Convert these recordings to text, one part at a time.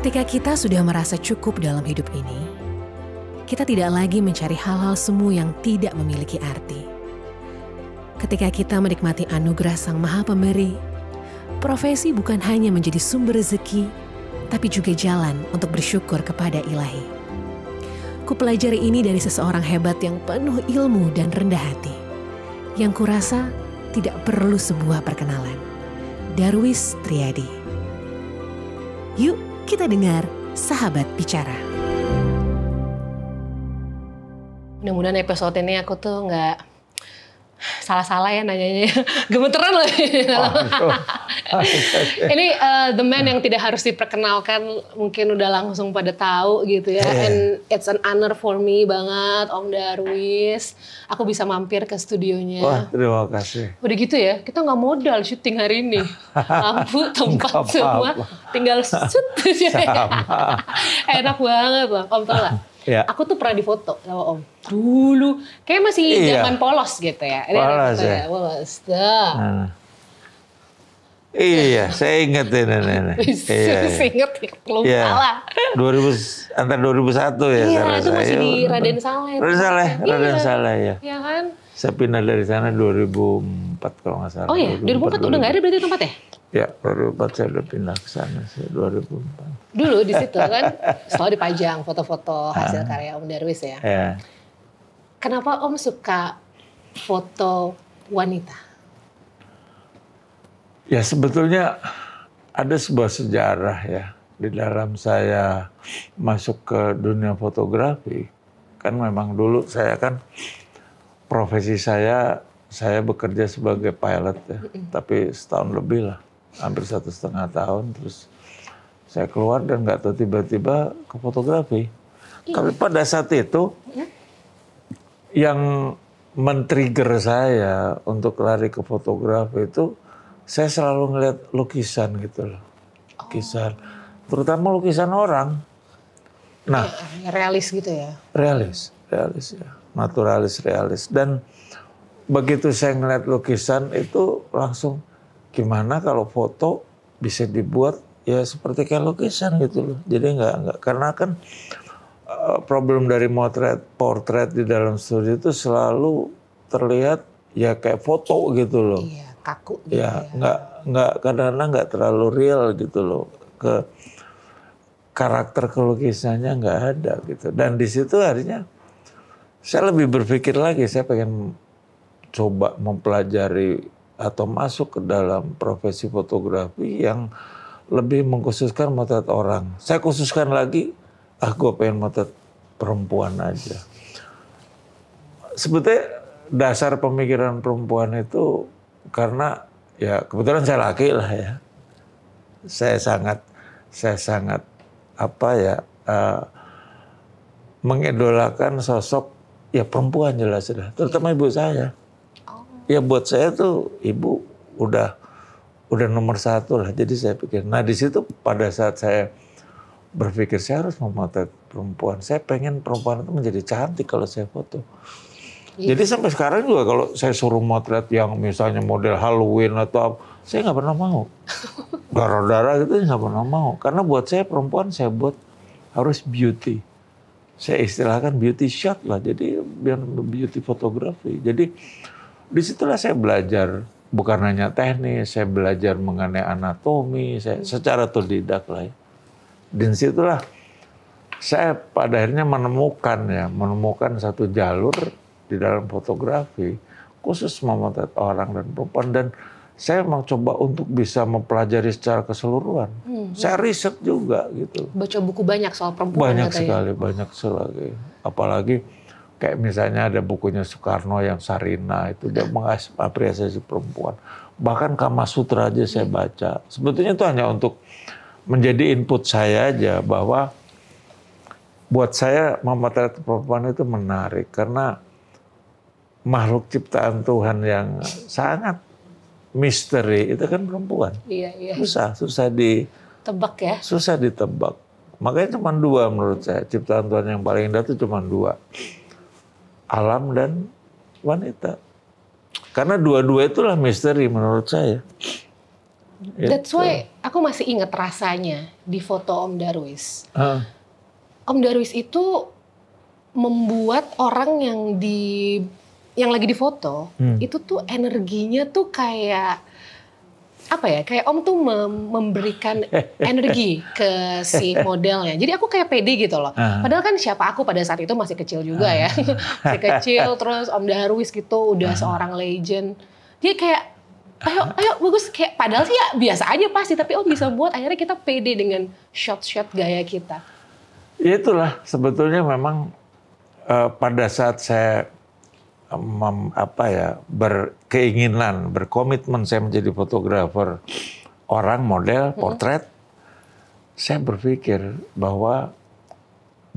Ketika kita sudah merasa cukup dalam hidup ini, kita tidak lagi mencari hal-hal semu yang tidak memiliki arti. Ketika kita menikmati anugerah Sang Maha Pemberi, profesi bukan hanya menjadi sumber rezeki, tapi juga jalan untuk bersyukur kepada Ilahi. Kupelajari ini dari seseorang hebat yang penuh ilmu dan rendah hati, yang kurasa tidak perlu sebuah perkenalan. Darwis Triadi. Yuk kita dengar Sahabat Bicara. Mudah-mudahan episode ini aku tuh nggak salah-salah ya nanyanya. Gemeteran loh. Ini the man yang tidak harus diperkenalkan mungkin udah langsung pada tahu gitu ya. And it's an honor for me banget Om Darwis. Aku bisa mampir ke studionya. Wah, terima kasih. Udah gitu ya, kita nggak modal syuting hari ini. Lampu, tempat semua, tinggal shoot aja. Enak banget loh, Om tau gak? Ya. Aku tuh pernah difoto sama Om. Dulu, kayak masih zaman polos gitu ya. Polos ya? Polos. Iya, saya ingat ini. Iya. Ingat ya, belum salah. 2000, antara 2001 ya. Iya, itu masih di Raden Saleh. Raden Saleh ya. Iya kan? Saya pindah dari sana 2004 kalau nggak salah. Oh iya, 2004 udah nggak ada berarti tempat ya? Ya, 2004 saya udah pindah ke sana sih, 2004. Dulu di situ kan selalu dipajang foto-foto hasil karya Om Darwis ya. Ya. Kenapa Om suka foto wanita? Ya sebetulnya ada sebuah sejarah ya di dalam saya masuk ke dunia fotografi. Kan memang dulu saya kan profesi saya bekerja sebagai pilot ya, tapi setahun lebih lah, hampir 1,5 tahun, terus saya keluar dan nggak tahu tiba-tiba ke fotografi. Tapi pada saat itu yang men-trigger saya untuk lari ke fotografi itu saya selalu ngeliat lukisan gitu loh, lukisan, terutama lukisan orang. Nah, realis gitu ya? Realis ya, naturalis, realis. Dan begitu saya ngeliat lukisan itu langsung gimana kalau foto bisa dibuat ya seperti kayak lukisan gitu loh. Jadi nggak karena kan problem dari portrait di dalam studio itu selalu terlihat ya kayak foto gitu loh. Iya, kaku gitu ya. Nggak kadang-kadang nggak terlalu real gitu loh. Karakter kelukisannya nggak ada gitu. Dan di situ akhirnya saya lebih berpikir lagi, saya pengen coba mempelajari atau masuk ke dalam profesi fotografi yang lebih mengkhususkan motret orang. Saya khususkan lagi, gue pengen motret perempuan aja. Sebetulnya dasar pemikiran perempuan itu karena ya kebetulan saya laki lah ya. Saya sangat mengidolakan sosok ya perempuan jelas sudah, terutama ibu saya. Ya buat saya tuh ibu udah nomor 1 lah. Jadi saya pikir, nah di situ pada saat saya berpikir saya harus memotret perempuan. Saya pengen perempuan itu menjadi cantik kalau saya foto. Jadi sampai sekarang juga kalau saya suruh motret yang misalnya model Halloween atau apa, saya nggak pernah mau. Darah-darah gitu nggak pernah mau. Karena buat saya perempuan saya buat harus beauty. Saya istilahkan beauty shot lah. Jadi biar beauty fotografi. Jadi disitulah saya belajar bukan hanya teknis, saya belajar mengenai anatomi, saya secara otodidak lah ya. Dan situlah saya pada akhirnya menemukan satu jalur di dalam fotografi khusus memotret orang dan perempuan, dan saya mau coba untuk bisa mempelajari secara keseluruhan. Saya riset juga gitu. Baca buku banyak soal perempuan. Banyak sekali. Apalagi kayak misalnya ada bukunya Soekarno yang Sarina, itu dia mengapresiasi perempuan. Bahkan Kama Sutra aja saya baca. Sebetulnya itu hanya untuk menjadi input saya aja bahwa buat saya memotret perempuan itu menarik karena makhluk ciptaan Tuhan yang sangat misteri itu kan perempuan. Iya. Susah ditebak ya. Susah ditebak. Makanya cuma 2 menurut saya. Ciptaan Tuhan yang paling indah itu cuma 2. Alam dan wanita. Karena dua-dua itulah misteri menurut saya. That's why Aku masih ingat rasanya di foto Om Darwis. Om Darwis itu membuat orang yang lagi difoto itu tuh energinya tuh kayak apa ya? Kayak Om tuh memberikan energi ke si modelnya. Jadi aku kayak pede gitu loh. Padahal kan siapa aku pada saat itu masih kecil juga ya. Masih kecil, terus Om Darwis gitu udah seorang legend. Dia kayak ayo bagus, kayak padahal sih ya biasa aja pasti, tapi Om bisa buat akhirnya kita pede dengan shot-shot gaya kita. Ya itulah sebetulnya memang pada saat saya berkeinginan, berkomitmen saya menjadi fotografer orang, model, portret, saya berpikir bahwa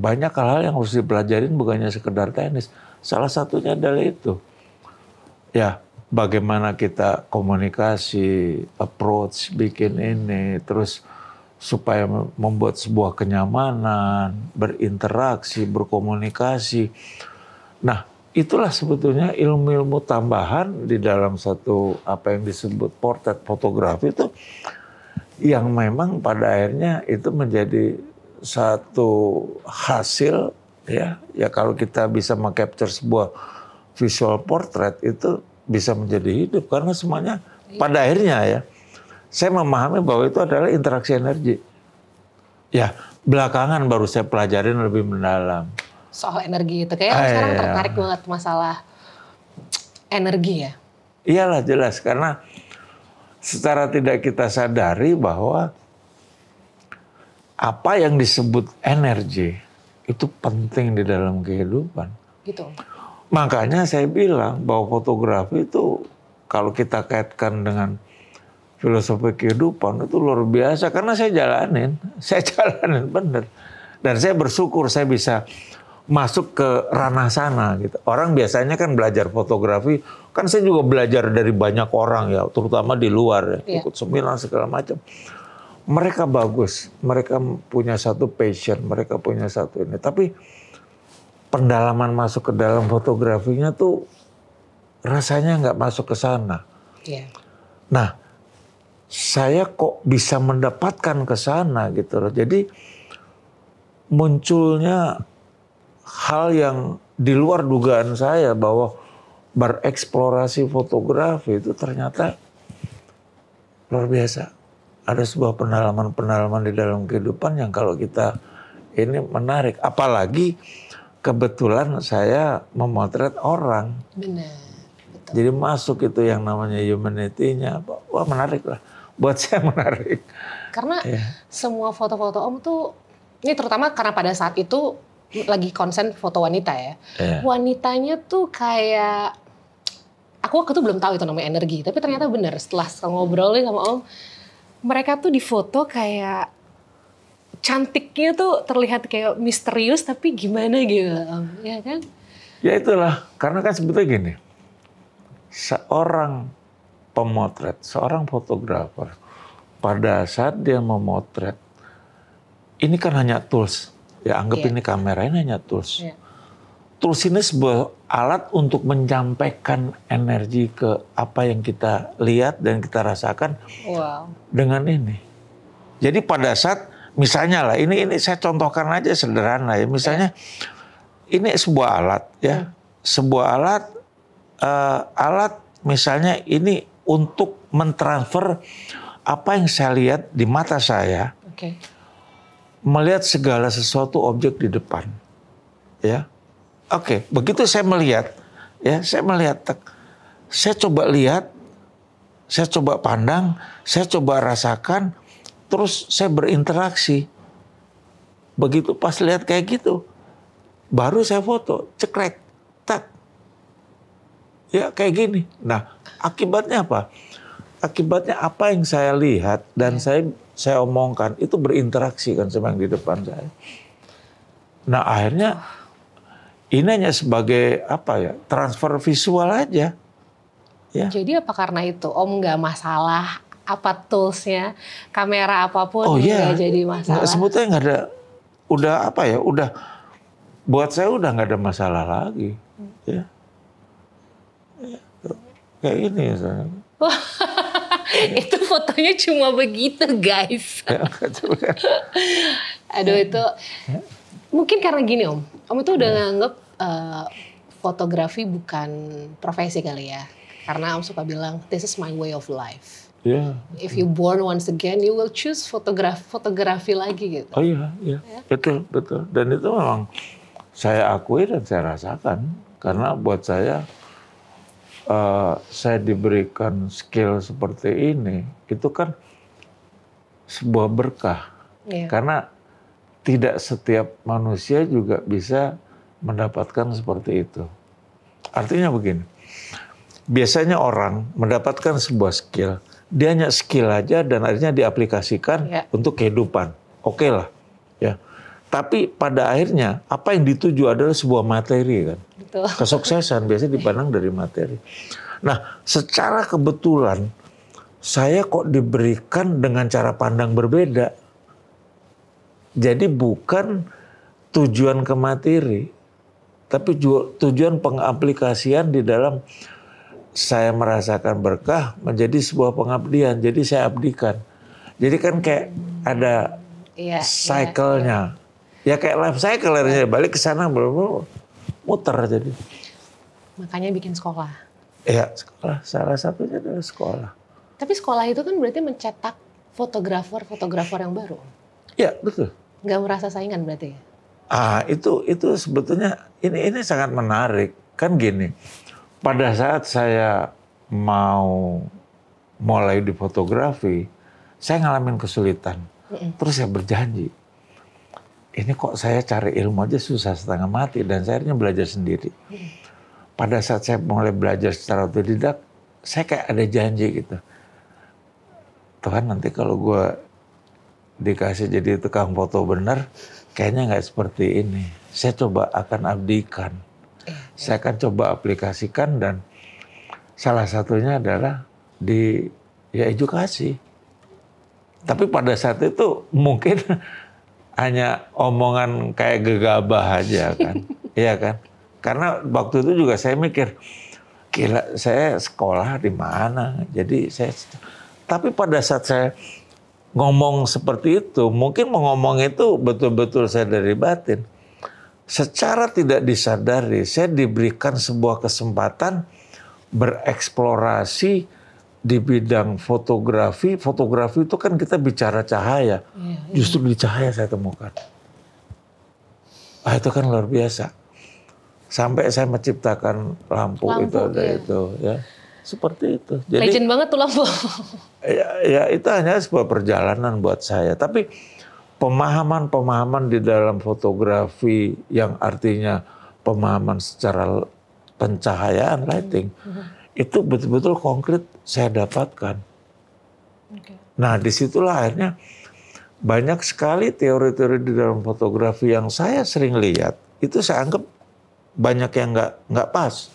banyak hal-hal yang harus dipelajarin bukannya sekedar teknis. Salah satunya adalah itu. Ya, bagaimana kita komunikasi, approach, bikin ini, terus supaya membuat sebuah kenyamanan, berinteraksi, berkomunikasi. Nah, itulah sebetulnya ilmu-ilmu tambahan di dalam satu apa yang disebut portrait fotografi itu yang memang pada akhirnya itu menjadi satu hasil ya kalau kita bisa meng-capture sebuah visual portrait itu bisa menjadi hidup karena semuanya pada akhirnya ya saya memahami bahwa itu adalah interaksi energi. Ya, belakangan baru saya pelajarin lebih mendalam. Soal energi itu. Kayaknya sekarang tertarik banget masalah energi ya. Iyalah jelas, karena secara tidak kita sadari bahwa apa yang disebut energi itu penting di dalam kehidupan. Gitu. Makanya saya bilang bahwa fotografi itu kalau kita kaitkan dengan filosofi kehidupan itu luar biasa. Karena saya jalanin bener. Dan saya bersyukur saya bisa masuk ke ranah sana gitu. Orang biasanya kan belajar fotografi, kan saya juga belajar dari banyak orang ya, terutama di luar ya, ikut seminar segala macam. Mereka bagus, mereka punya satu passion, mereka punya satu ini. Tapi pendalaman masuk ke dalam fotografinya tuh rasanya nggak masuk ke sana. Nah, saya kok bisa mendapatkan ke sana gitu loh. Jadi munculnya hal yang di luar dugaan saya bahwa bereksplorasi fotografi itu ternyata luar biasa. Ada sebuah penalaman-penalaman di dalam kehidupan yang kalau kita ini menarik. Apalagi kebetulan saya memotret orang. Benar. Betul. Jadi masuk itu yang namanya humanity-nya. Wah menarik lah. Buat saya menarik. Karena semua foto-foto Om tuh, ini terutama karena pada saat itu lagi konsen foto wanita ya. Wanitanya tuh kayak, aku waktu itu belum tahu itu namanya energi, tapi ternyata benar setelah ngobrolin sama Om, mereka tuh di foto kayak cantiknya tuh terlihat kayak misterius tapi gimana gitu Om, ya kan? Ya itulah, karena kan sebetulnya gini, seorang pemotret, seorang fotografer, pada saat dia memotret, ini kan hanya tools. Ya anggap ini kamera, ini hanya tools. Tools ini sebuah alat untuk menyampaikan energi ke apa yang kita lihat dan kita rasakan dengan ini. Jadi pada saat, misalnya lah, ini saya contohkan aja sederhana ya. Misalnya ini sebuah alat ya, sebuah alat misalnya ini untuk mentransfer apa yang saya lihat di mata saya. Melihat segala sesuatu objek di depan, ya, begitu saya melihat, ya, saya coba lihat, saya coba pandang, saya coba rasakan, terus saya berinteraksi. Begitu pas lihat kayak gitu, baru saya foto, cekrek, tak, ya kayak gini. Nah, akibatnya apa? Akibatnya apa yang saya lihat dan saya omongkan itu berinteraksi kan sama yang di depan saya. Nah akhirnya ini hanya sebagai apa ya, transfer visual aja. Ya. Jadi apa karena itu Om nggak masalah apa toolsnya, kamera apapun nggak jadi masalah? Sebetulnya nggak ada, udah apa ya, udah buat saya udah nggak ada masalah lagi. Ya. Kayak ini misalnya. Itu fotonya cuma begitu guys. Ya, Aduh itu mungkin karena gini Om itu udah nganggep fotografi bukan profesi kali ya. Karena Om suka bilang this is my way of life. Yeah. If you born once again, you will choose fotografi lagi gitu. Oh iya, betul. Dan itu memang saya akui dan saya rasakan. Karena buat saya diberikan skill seperti ini, itu kan sebuah berkah. Yeah. Karena tidak setiap manusia juga bisa mendapatkan seperti itu. Artinya begini, biasanya orang mendapatkan sebuah skill, dia hanya skill aja dan akhirnya diaplikasikan untuk kehidupan. Oke lah. Ya. Tapi pada akhirnya apa yang dituju adalah sebuah materi kan. Betul. Kesuksesan biasanya dipandang dari materi. Nah, secara kebetulan saya kok diberikan dengan cara pandang berbeda. Jadi bukan tujuan ke materi, tapi tujuan pengaplikasian di dalam saya merasakan berkah menjadi sebuah pengabdian. Jadi saya abdikan. Jadi kan kayak ada cycle-nya. Ya kayak life cycle, balik ke sana muter jadi. Makanya bikin sekolah. Ya sekolah, salah satunya adalah sekolah. Tapi sekolah itu kan berarti mencetak fotografer yang baru. Ya betul. Nggak merasa saingan berarti ya? Itu sebetulnya ini sangat menarik. Kan gini, pada saat saya mau mulai di fotografi, saya ngalamin kesulitan. Terus saya berjanji, ini kok saya cari ilmu aja susah setengah mati, dan saya akhirnya belajar sendiri. Pada saat saya mulai belajar secara otodidak, saya kayak ada janji gitu. Tuhan, nanti kalau gue dikasih jadi tukang foto benar, kayaknya nggak seperti ini. Saya coba akan abdikan. Saya akan coba aplikasikan, dan salah satunya adalah di edukasi. Tapi pada saat itu mungkin hanya omongan kayak gegabah aja kan. Iya kan? Karena waktu itu juga saya mikir, gila saya sekolah di mana? Tapi pada saat saya ngomong seperti itu, mungkin ngomong itu betul-betul saya dari batin. Secara tidak disadari, saya diberikan sebuah kesempatan bereksplorasi di bidang fotografi. Fotografi itu kan kita bicara cahaya. Justru di cahaya saya temukan. Itu kan luar biasa. Sampai saya menciptakan lampu itu ada itu ya. Seperti itu. Jadi, legend banget tuh lampu. Ya itu hanya sebuah perjalanan buat saya. Tapi pemahaman-pemahaman di dalam fotografi yang artinya pemahaman secara pencahayaan, lighting, itu betul-betul konkret saya dapatkan. Nah disitulah akhirnya banyak sekali teori-teori di dalam fotografi yang saya sering lihat, itu saya anggap banyak yang nggak pas.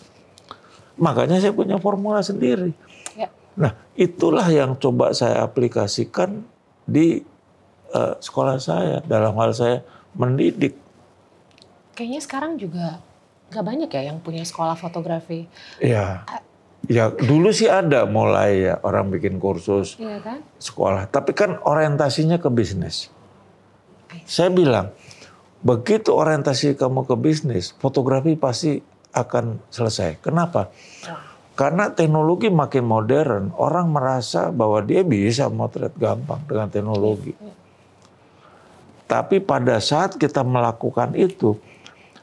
Makanya saya punya formula sendiri. Nah itulah yang coba saya aplikasikan di sekolah saya, dalam hal saya mendidik. Kayaknya sekarang juga nggak banyak ya yang punya sekolah fotografi. Ya dulu sih ada mulai ya orang bikin kursus kan? Sekolah. Tapi kan orientasinya ke bisnis. Saya bilang, begitu orientasi kamu ke bisnis, fotografi pasti akan selesai. Kenapa? Karena teknologi makin modern, orang merasa bahwa dia bisa motret gampang dengan teknologi. Tapi pada saat kita melakukan itu,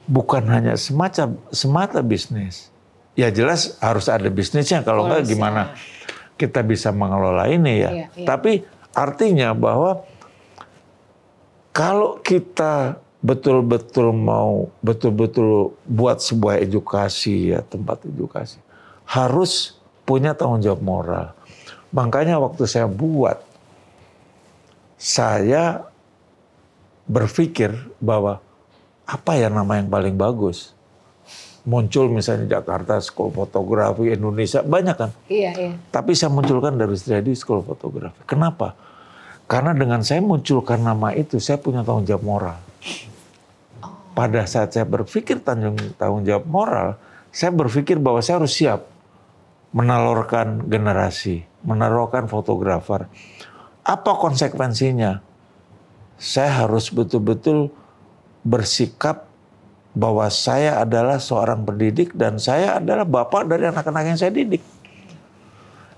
bukan hanya semata bisnis. Ya jelas harus ada bisnisnya, kalau enggak gimana kita bisa mengelola ini ya. Tapi artinya bahwa kalau kita betul-betul mau buat sebuah edukasi ya, tempat edukasi, harus punya tanggung jawab moral. Makanya waktu saya buat, saya berpikir bahwa apa ya nama yang paling bagus. Muncul misalnya Jakarta School Fotografi, Indonesia, banyak kan? Iya. Tapi saya munculkan dari Sriadi School Fotografi. Kenapa? Karena dengan saya munculkan nama itu, saya punya tanggung jawab moral. Pada saat saya berpikir tanggung jawab moral, saya berpikir bahwa saya harus siap menelurkan generasi, menelurkan fotografer. Apa konsekuensinya? Saya harus betul-betul bersikap bahwa saya adalah seorang pendidik dan saya adalah bapak dari anak-anak yang saya didik.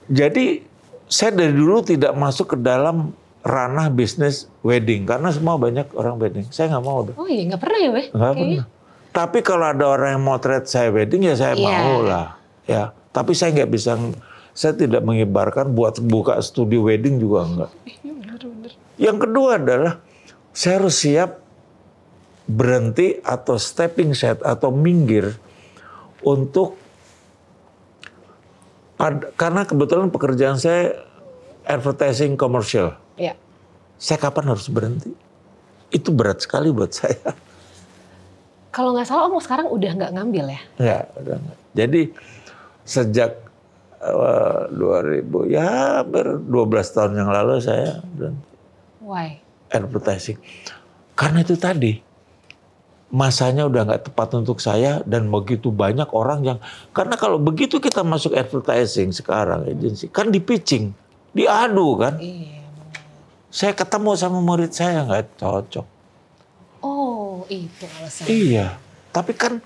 Jadi saya dari dulu tidak masuk ke dalam ranah bisnis wedding karena semua banyak orang wedding. Saya nggak mau. Oh iya, nggak pernah ya, Weh? Nggak pernah. Tapi kalau ada orang yang motret saya wedding ya saya mau lah. Ya, tapi saya nggak bisa. Saya tidak mengibarkan buat buka studio wedding juga enggak. Yang kedua adalah saya harus siap berhenti atau stepping set atau minggir untuk karena kebetulan pekerjaan saya advertising komersial. Ya. Saya kapan harus berhenti? Itu berat sekali buat saya. Kalau nggak salah Om sekarang udah nggak ngambil ya? Ya, udah nggak. Jadi sejak 2000 ya hampir 12 tahun yang lalu saya berhenti. Why? Advertising. Karena itu tadi masanya udah nggak tepat untuk saya dan begitu banyak orang yang karena kalau begitu kita masuk advertising sekarang agensi kan di pitching, diadu kan. Iya. Saya ketemu sama murid saya nggak cocok. Oh itu alasannya. Iya, tapi kan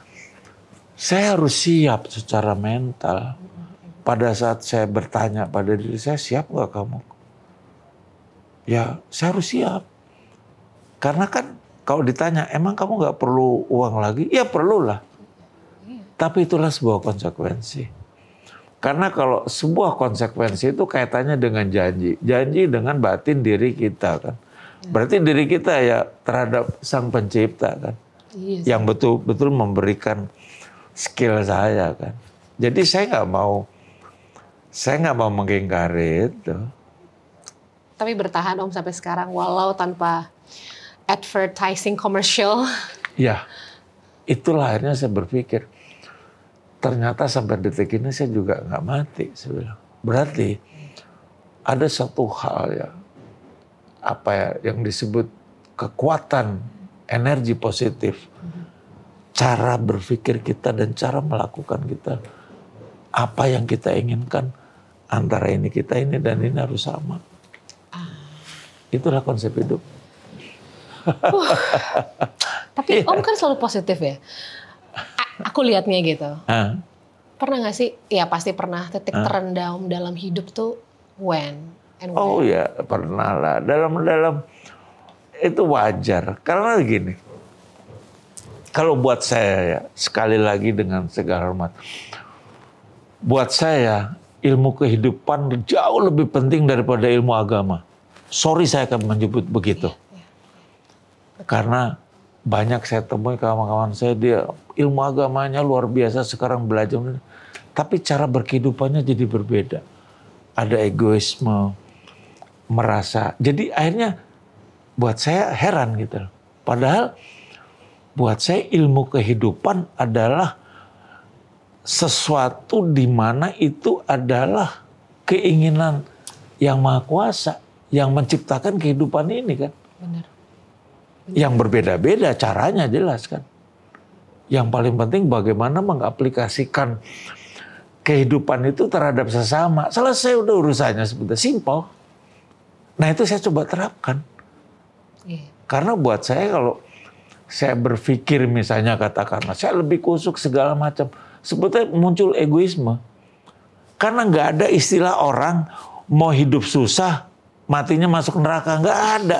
saya harus siap secara mental. Pada saat saya bertanya pada diri saya, siap nggak kamu? Ya, saya harus siap. Karena kan kalau ditanya, emang kamu nggak perlu uang lagi? Ya perlulah. Tapi itulah sebuah konsekuensi. Karena kalau sebuah konsekuensi itu kaitannya dengan janji. Janji dengan batin diri kita kan. Berarti diri kita ya terhadap Sang Pencipta kan. Yang betul-betul memberikan skill saya kan. Jadi saya nggak mau mengingkari itu. Tapi bertahan Om sampai sekarang walau tanpa advertising komersial. Ya, itulah akhirnya saya berpikir. Ternyata sampai detik ini saya juga nggak mati. Saya bilang. Berarti ada satu hal ya, apa ya yang disebut kekuatan energi positif. Cara berpikir kita dan cara melakukan kita. Apa yang kita inginkan antara ini kita ini dan ini harus sama. Itulah konsep hidup. Tapi Om kan selalu positif ya. Aku lihatnya gitu. Pernah nggak sih? Ya pasti pernah titik terendah Om dalam hidup tuh when? Oh ya pernah lah. Dalam itu wajar. Karena gini. Kalau buat saya ya sekali lagi dengan segala hormat. Buat saya ilmu kehidupan jauh lebih penting daripada ilmu agama. Sorry saya akan menyebut begitu. Karena banyak saya temui kawan-kawan saya dia ilmu agamanya luar biasa sekarang belajar. Tapi cara berkehidupannya jadi berbeda. Ada egoisme, merasa. Jadi akhirnya buat saya heran gitu. Padahal buat saya ilmu kehidupan adalah sesuatu di mana itu adalah keinginan yang maha kuasa yang menciptakan kehidupan ini kan. Benar. Yang berbeda-beda caranya jelas kan. Yang paling penting bagaimana mengaplikasikan kehidupan itu terhadap sesama. Selesai udah urusannya sebetulnya simpel. Nah itu saya coba terapkan. Karena buat saya kalau saya berpikir misalnya katakanlah saya lebih kusuk segala macam. Sebetulnya muncul egoisme. Karena nggak ada istilah orang mau hidup susah, matinya masuk neraka. Nggak ada.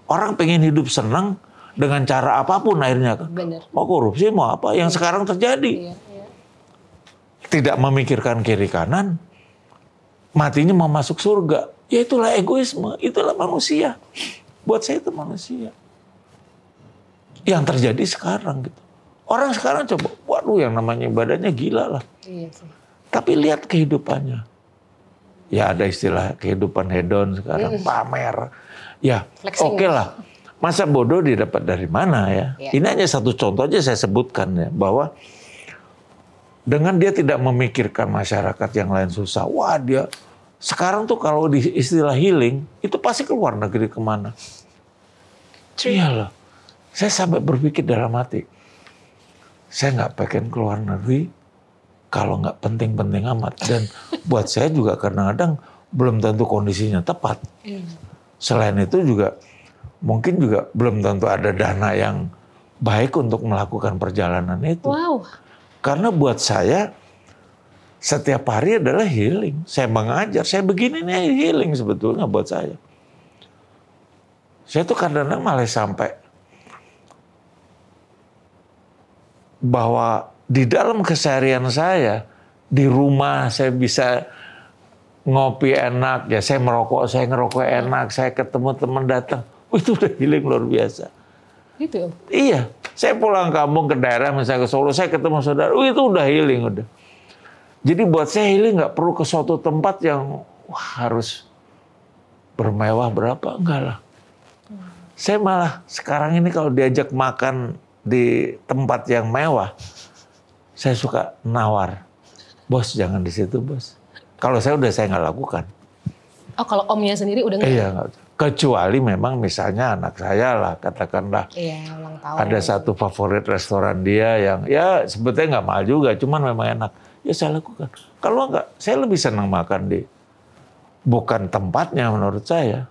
Orang pengen hidup senang dengan cara apapun akhirnya. Bener. Mau korupsi, mau apa. Yang sekarang terjadi. Tidak memikirkan kiri kanan, matinya mau masuk surga. Ya itulah egoisme, itulah manusia. Buat saya itu manusia. Yang terjadi sekarang gitu. Orang sekarang coba, waduh yang namanya ibadahnya gila lah. Iya sih. Tapi lihat kehidupannya. Ya ada istilah kehidupan hedon sekarang, pamer. Ya oke lah. Masa bodoh didapat dari mana ya? Ini hanya satu contoh aja saya sebutkan ya. Bahwa dengan dia tidak memikirkan masyarakat yang lain susah. Wah dia sekarang tuh kalau di istilah healing, itu pasti ke luar negeri kemana. Iya loh. Saya sampai berpikir dalam hati. Saya nggak pengen keluar negeri kalau nggak penting-penting amat. Dan buat saya juga kadang-kadang belum tentu kondisinya tepat. Selain itu juga mungkin juga belum tentu ada dana yang baik untuk melakukan perjalanan itu. Wow. Karena buat saya setiap hari adalah healing. Saya mengajar, saya begini nih healing sebetulnya buat saya. Saya tuh kadang-kadang malah sampai bahwa di dalam keseharian saya, di rumah saya bisa ngopi enak, ya saya merokok, saya ngerokok enak, saya ketemu teman datang, itu udah healing luar biasa. Gitu? Iya, saya pulang kampung ke daerah, misalnya ke Solo, saya ketemu saudara, itu udah healing udah. Jadi buat saya healing nggak perlu ke suatu tempat yang harus bermewah berapa, enggak lah. Saya malah sekarang ini kalau diajak makan di tempat yang mewah, saya suka nawar. Bos, jangan di situ, bos. Kalau saya nggak lakukan. Oh, kalau omnya sendiri udah nggak? Iya, kecuali memang misalnya anak saya lah, katakanlah. Iya, ulang tahun. Ada satu favorit restoran dia yang ya sebetulnya nggak mahal juga, cuman memang enak. Ya saya lakukan. Kalau nggak, saya lebih senang makan di bukan tempatnya menurut saya.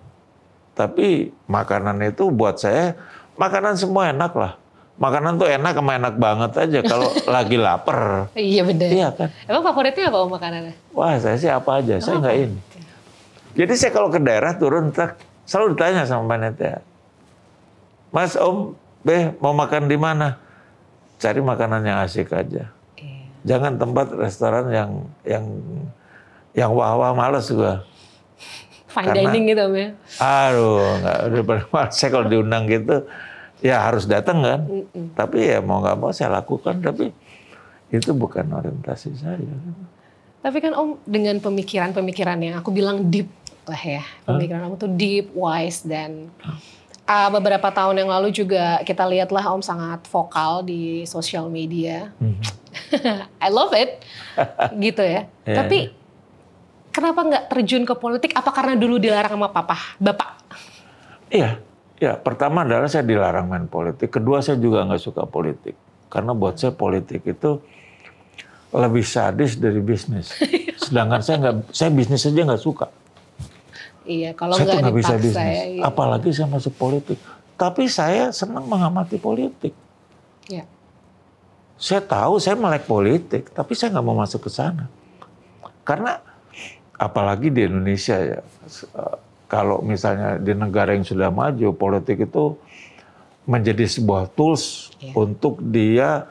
Tapi makanan itu buat saya, makanan semua enak lah. Makanan tuh enak sama enak banget aja kalau lagi lapar. Iya benar. Iya kan. Emang favoritnya apa makanannya? Wah saya sih apa aja, saya nggak ini. Jadi saya kalau ke daerah turun, selalu ditanya sama panitia. Mas, Om, Beh, mau makan di mana? Cari makanan yang asik aja. Jangan tempat restoran yang wah-wah, males gua. Fine dining gitu, Om ya? Aduh, nggak. Saya kalau diundang gitu, ya harus datang kan. Tapi ya mau nggak mau saya lakukan. Tapi itu bukan orientasi saya. Tapi kan Om dengan pemikiran-pemikiran yang aku bilang deep lah ya. Pemikiran Om tuh deep, wise, dan beberapa tahun yang lalu juga kita lihatlah Om sangat vokal di sosial media. I love it, gitu ya. Yeah. Tapi kenapa nggak terjun ke politik? Apa karena dulu dilarang sama Bapak? Iya, ya. Pertama adalah saya dilarang main politik. Kedua saya juga nggak suka politik. Karena buat saya politik itu lebih sadis dari bisnis. Sedangkan saya bisnis aja nggak suka. Iya, kalau nggak bisa dipaksa bisnis. ya. Iya. Apalagi saya masuk politik. Tapi saya senang mengamati politik. Iya. Saya tahu saya melek politik, tapi saya nggak mau masuk ke sana. Karena apalagi di Indonesia ya, kalau misalnya di negara yang sudah maju, politik itu menjadi sebuah tools untuk dia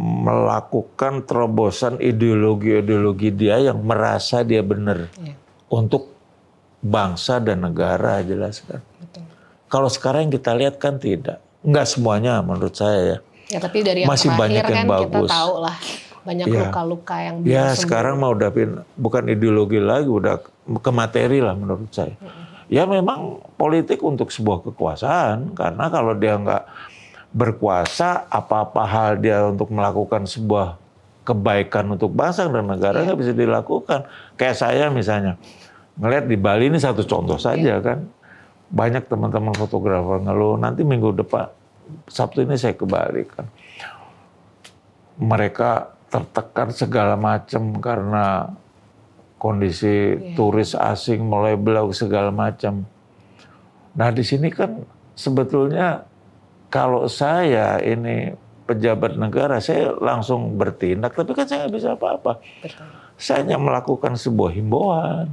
melakukan terobosan ideologi-ideologi dia yang merasa dia benar untuk bangsa dan negara, jelaskan. Kalau sekarang yang kita lihat kan tidak, nggak semuanya menurut saya ya. Ya tapi dari yang masih banyak yang kan bagus. Kita tahu lah banyak luka-luka yang belum sembuh. Sekarang mau udah bukan ideologi lagi, udah ke materi lah menurut saya. Ya memang politik untuk sebuah kekuasaan, karena kalau dia nggak berkuasa, apa-apa hal dia untuk melakukan sebuah kebaikan untuk bangsa dan negara nggak bisa dilakukan. Kayak saya misalnya, ngelihat di Bali ini satu contoh saja kan. Banyak teman-teman fotografer ngeluh, nanti minggu depan, Sabtu ini saya ke Bali kan. Mereka tertekan segala macam karena kondisi turis asing mulai belau segala macam. Nah di sini kan sebetulnya kalau saya ini pejabat negara, saya langsung bertindak, tapi kan saya nggak bisa apa-apa. Saya hanya melakukan sebuah himbauan.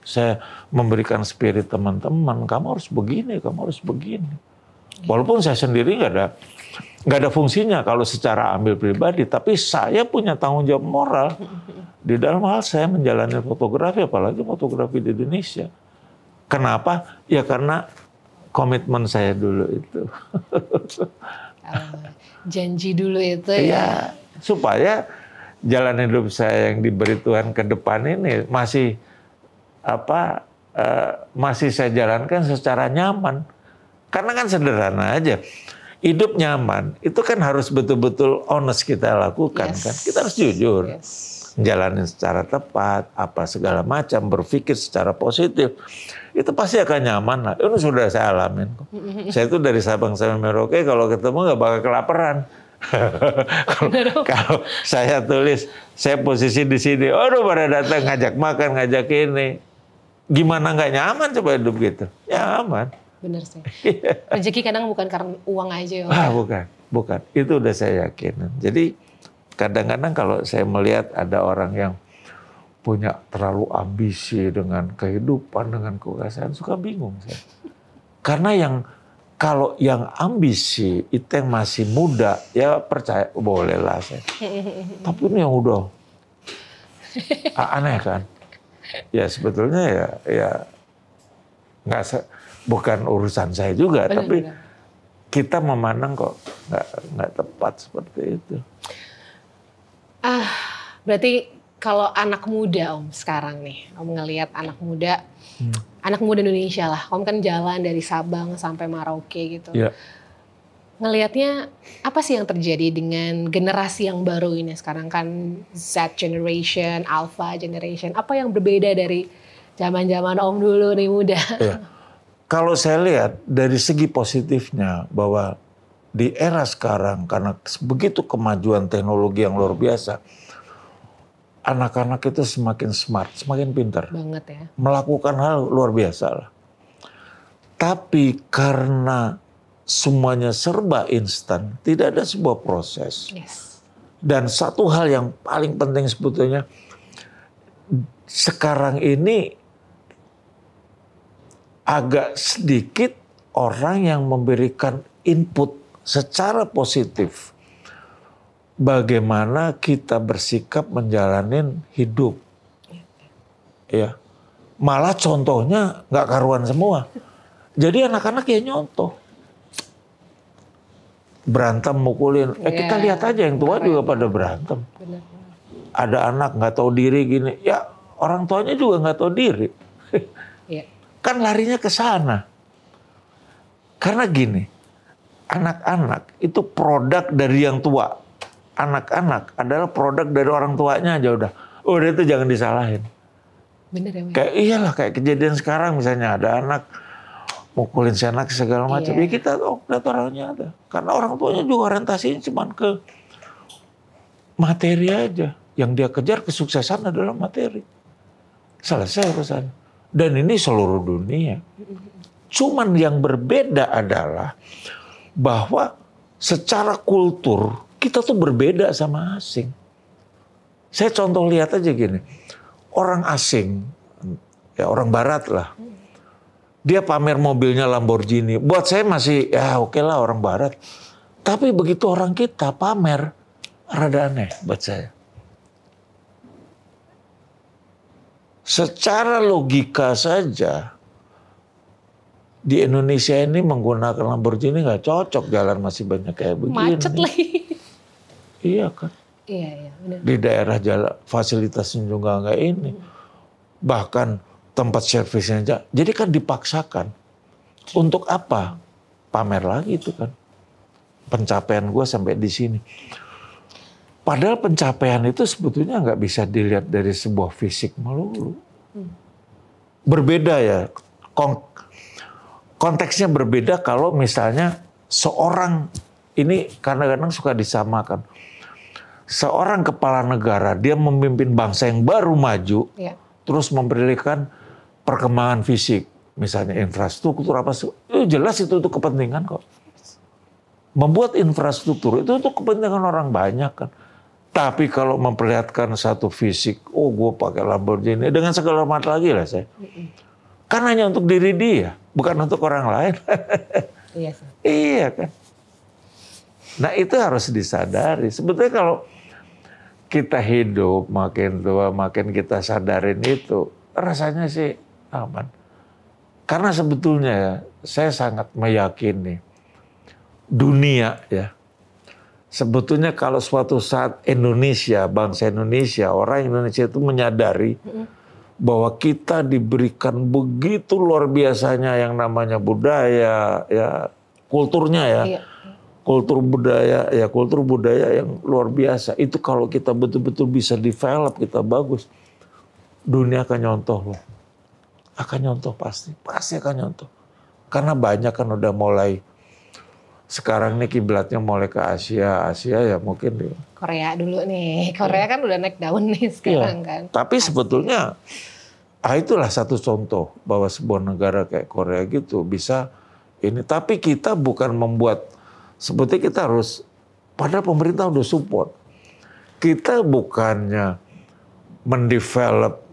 Saya memberikan spirit teman-teman, kamu harus begini, kamu harus begini. Walaupun saya sendiri nggak ada fungsinya kalau secara ambil pribadi, tapi saya punya tanggung jawab moral di dalam hal saya menjalani fotografi, apalagi fotografi di Indonesia. Kenapa? Ya karena komitmen saya dulu itu. Janji dulu itu ya. Supaya jalan hidup saya yang diberi Tuhan ke depan ini masih saya jalankan secara nyaman. Karena kan sederhana aja. Hidup nyaman, itu kan harus betul-betul honest kita lakukan kan. Kita harus jujur. Jalanin secara tepat, apa segala macam, berpikir secara positif. Itu pasti akan nyaman lah. Itu sudah saya alamin. Saya itu dari Sabang sampai Merauke kalau ketemu nggak bakal kelaparan. Kalau saya tulis, saya posisi di sini, aduh pada datang ngajak makan, ngajak ini. Gimana nggak nyaman coba hidup gitu? Ya aman. Bener sih. Rezeki kadang bukan karena uang aja ya. Bukan. Itu udah saya yakin. Jadi kadang-kadang kalau saya melihat ada orang yang punya terlalu ambisi dengan kehidupan, dengan kekuasaan, suka bingung saya. Karena kalau yang ambisi itu yang masih muda, ya percaya boleh lah saya. Tapi ini yang udah aneh kan? Ya sebetulnya ya nggak bukan urusan saya juga, tapi kita memandang kok nggak tepat seperti itu. Berarti kalau anak muda Om sekarang nih, Om ngelihat anak muda Indonesia lah, Om kan jalan dari Sabang sampai Merauke gitu. Ya. Ngelihatnya apa sih yang terjadi dengan generasi yang baru ini sekarang kan Z generation, Alpha generation, apa yang berbeda dari zaman-zaman Om dulu nih muda? Ya. Kalau saya lihat dari segi positifnya bahwa di era sekarang karena begitu kemajuan teknologi yang luar biasa, anak-anak itu semakin smart, semakin pintar. Banget ya. Melakukan hal luar biasa lah. Tapi karena semuanya serba instan, tidak ada sebuah proses. Yes. Dan satu hal yang paling penting sebetulnya, sekarang ini agak sedikit orang yang memberikan input secara positif. Bagaimana kita bersikap menjalanin hidup. Ya. Malah contohnya nggak karuan semua. Jadi anak-anak ya nyontoh. Berantem, mukulin. Kita lihat aja yang tua juga pada berantem. Benar. Ada anak nggak tahu diri gini. Ya orang tuanya juga nggak tahu diri. Kan larinya ke sana. Karena gini, anak-anak itu produk dari yang tua. Anak-anak adalah produk dari orang tuanya aja udah. Udah itu jangan disalahin. Bener ya, Kayak iyalah kayak kejadian sekarang misalnya ada anak mukulin si anak segala macam. Ya kita lihat orangnya ada. Karena orang tuanya juga orientasinya cuma ke materi aja. Yang dia kejar kesuksesan adalah materi. Selesai urusan. Dan ini seluruh dunia. Cuman yang berbeda adalah bahwa secara kultur kita tuh berbeda sama asing. Saya contoh lihat aja gini. Orang asing, ya orang barat lah. Dia pamer mobilnya Lamborghini. Buat saya masih ya oke lah orang barat. Tapi begitu orang kita pamer, rada aneh buat saya. Secara logika saja, di Indonesia ini menggunakan Lamborghini nggak cocok, jalan masih banyak kayak begini. Macet lagi. Iya kan. Iya benar. Di daerah jalan fasilitasnya juga nggak ini. Bahkan tempat servisnya aja. Jadi kan dipaksakan. Untuk apa? Pamer lagi itu kan. Pencapaian gue sampai di sini. Padahal pencapaian itu sebetulnya nggak bisa dilihat dari sebuah fisik melulu. Berbeda ya. Konteksnya berbeda kalau misalnya seorang, ini kadang-kadang suka disamakan. Seorang kepala negara, dia memimpin bangsa yang baru maju, terus memberikan perkembangan fisik. Misalnya infrastruktur apa, jelas itu untuk kepentingan kok. Membuat infrastruktur itu untuk kepentingan orang banyak kan. Tapi kalau memperlihatkan satu fisik, gue pakai Lamborghini, dengan segala hormat lagi lah saya. Kan hanya untuk diri dia, bukan untuk orang lain. Iya sih. Iya kan. Nah itu harus disadari. Sebetulnya kalau kita hidup makin tua, makin kita sadarin itu, rasanya sih aman. Karena sebetulnya ya, saya sangat meyakini dunia ya. Sebetulnya kalau suatu saat Indonesia, bangsa Indonesia, orang Indonesia itu menyadari bahwa kita diberikan begitu luar biasanya yang namanya budaya, ya kulturnya ya, kultur budaya yang luar biasa. Itu kalau kita betul-betul bisa develop, kita bagus, dunia akan nyontoh loh, akan nyontoh pasti akan nyontoh. Karena banyak kan udah mulai sekarang nih kiblatnya mulai ke Asia ya mungkin di Korea dulu nih. Korea kan udah naik daun nih sekarang kan. Tapi sebetulnya itulah satu contoh bahwa sebuah negara kayak Korea gitu bisa ini. Tapi kita bukan membuat sebetulnya kita harus, padahal pemerintah udah support. Kita bukannya mendevelop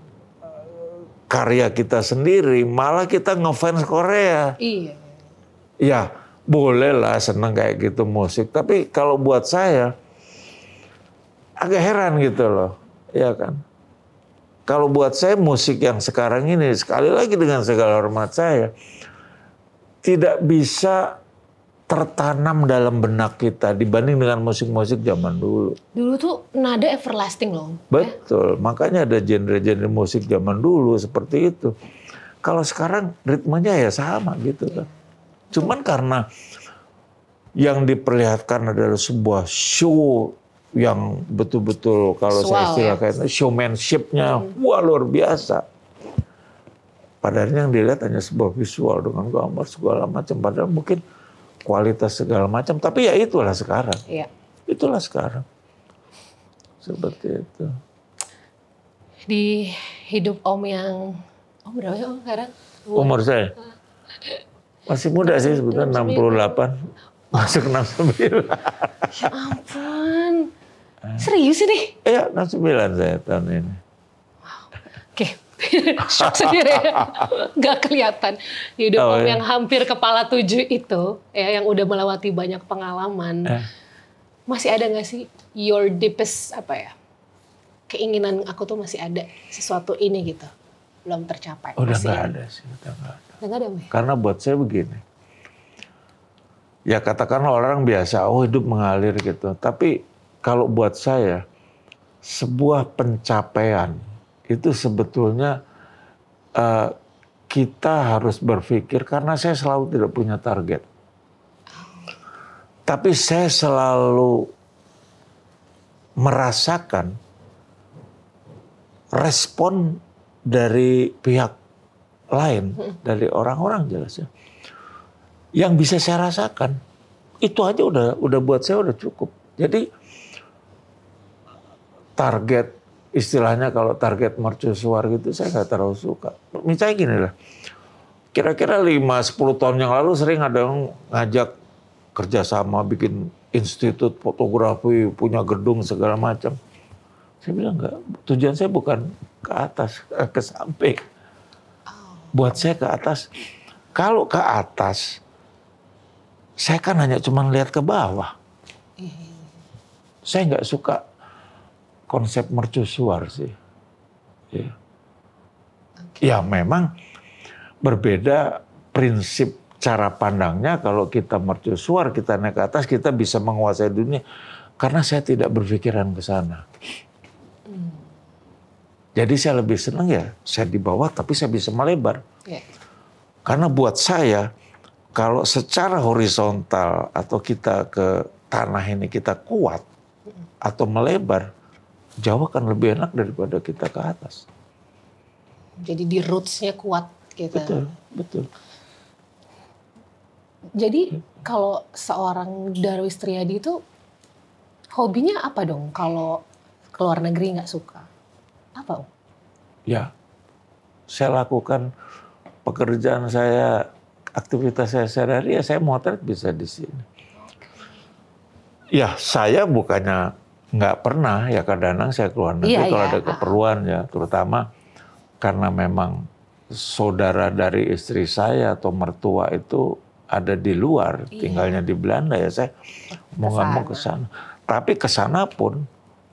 karya kita sendiri, malah kita ngefans Korea. Iya. Ya, boleh lah seneng kayak gitu musik. Tapi kalau buat saya, agak heran gitu loh. Ya kan? Kalau buat saya musik yang sekarang ini, sekali lagi dengan segala hormat saya, tidak bisa tertanam dalam benak kita dibanding dengan musik-musik zaman dulu. Dulu tuh nada everlasting loh. Betul, makanya ada genre-genre musik zaman dulu seperti itu. Kalau sekarang ritmenya ya sama gitu kan. Cuman karena yang diperlihatkan adalah sebuah show yang betul-betul kalau saya istilahkan showmanship-nya wah luar biasa. Padahal yang dilihat hanya sebuah visual dengan gambar segala macam. Padahal mungkin kualitas segala macam. Tapi ya itulah sekarang. Iya. Itulah sekarang. Seperti itu. Di hidup Om yang berapa ya Om sekarang? Umur saya? Masih muda sih sebetulnya 68. Masuk 69. Ya ampun. Serius ini? Iya 69 saya tahun ini. Oke. Shock sendiri ya. Gak kelihatan. Hidup Om yang hampir kepala 7 itu. Ya, yang udah melewati banyak pengalaman. Masih ada gak sih your deepest keinginan aku tuh masih ada sesuatu ini gitu. Belum tercapai. Udah gak ada sih. Udah gak ada. Karena buat saya begini, ya katakanlah orang biasa, hidup mengalir gitu. Tapi kalau buat saya, sebuah pencapaian itu sebetulnya kita harus berpikir, karena saya selalu tidak punya target. Tapi saya selalu merasakan respon dari pihak lain, dari orang-orang jelas ya. Yang bisa saya rasakan, itu aja udah buat saya udah cukup. Jadi target, istilahnya kalau target mercusuar gitu saya nggak terlalu suka. Misalnya gini lah, kira-kira 5-10 tahun yang lalu sering ada yang ngajak kerjasama bikin institut fotografi, punya gedung segala macam. Saya bilang enggak, tujuan saya bukan ke atas, ke samping. Buat saya ke atas, kalau ke atas, saya kan hanya cuma lihat ke bawah. Saya nggak suka konsep mercusuar sih. Ya memang berbeda prinsip cara pandangnya. Kalau kita mercusuar, kita naik ke atas, kita bisa menguasai dunia. Karena saya tidak berpikiran ke sana. Jadi saya lebih senang ya saya di bawah tapi saya bisa melebar. Karena buat saya kalau secara horizontal atau kita ke tanah ini kita kuat atau melebar, jauh akan lebih enak daripada kita ke atas. Jadi di roots-nya kuat gitu. Betul. Jadi kalau seorang Darwis Triadi itu hobinya apa dong kalau ke luar negeri nggak suka? Apa? Ya, saya lakukan pekerjaan saya, aktivitas saya sehari-hari, ya saya motret bisa di sini. Ya, saya bukannya nggak pernah, ya kadang-kadang saya keluar negeri kalau ada keperluan ya, terutama karena memang saudara dari istri saya atau mertua itu ada di luar, tinggalnya di Belanda ya saya mau nggak mau ke sana. Tapi ke sana pun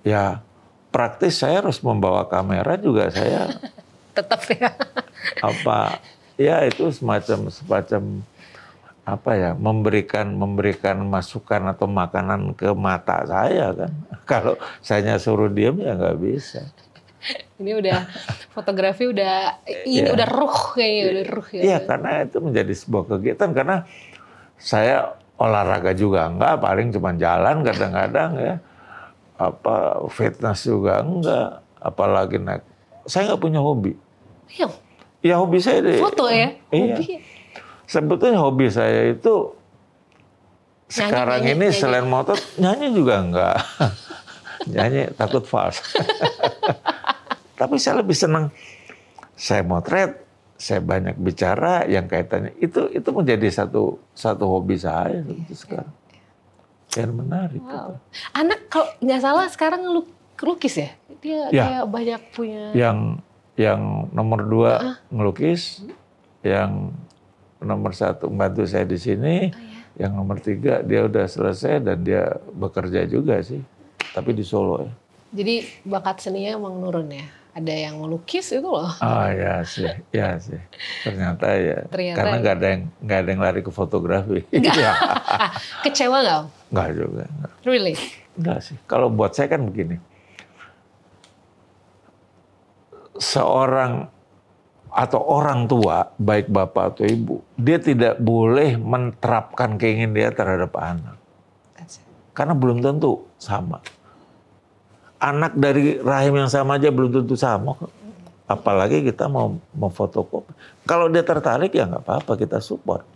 ya praktis saya harus membawa kamera juga saya. Tetap ya. Itu semacam memberikan masukan atau makanan ke mata saya kan. Kalau saya suruh diam ya nggak bisa. Ini udah fotografi udah ruh kayaknya udah ruh ya. Iya, karena itu menjadi sebuah kegiatan karena saya olahraga juga enggak, paling cuma jalan kadang-kadang ya. Fitness juga enggak, apalagi naik. Saya nggak punya hobi. Ya hobi saya deh. Foto ya? Iya. Hobi. Sebetulnya hobi saya itu Sekarang ini selain motor, nyanyi juga enggak. Nyanyi takut fals. Tapi saya lebih senang, saya motret, saya banyak bicara yang kaitannya. Itu menjadi satu hobi saya sekarang. Yang menarik. Wow. Anak kalau nggak salah sekarang ngelukis ya? Dia kayak banyak punya... Yang nomor 2 ngelukis, yang nomor 1 membantu saya di sini, yang nomor 3 dia udah selesai dan dia bekerja juga sih, tapi di Solo ya. Jadi bakat seninya emang nurun ya? Ada yang melukis itu loh. Ya sih. Ternyata ya. Karena nggak ada yang lari ke fotografi. Kecewa nggak? Nggak juga. Really? Nggak sih. Kalau buat saya kan begini. Seorang atau orang tua, baik bapak atau ibu, dia tidak boleh menerapkan keinginan dia terhadap anak. Karena belum tentu sama. Anak dari rahim yang sama aja belum tentu sama. Apalagi kita mau fotokopi. Kalau dia tertarik ya nggak apa-apa, kita support.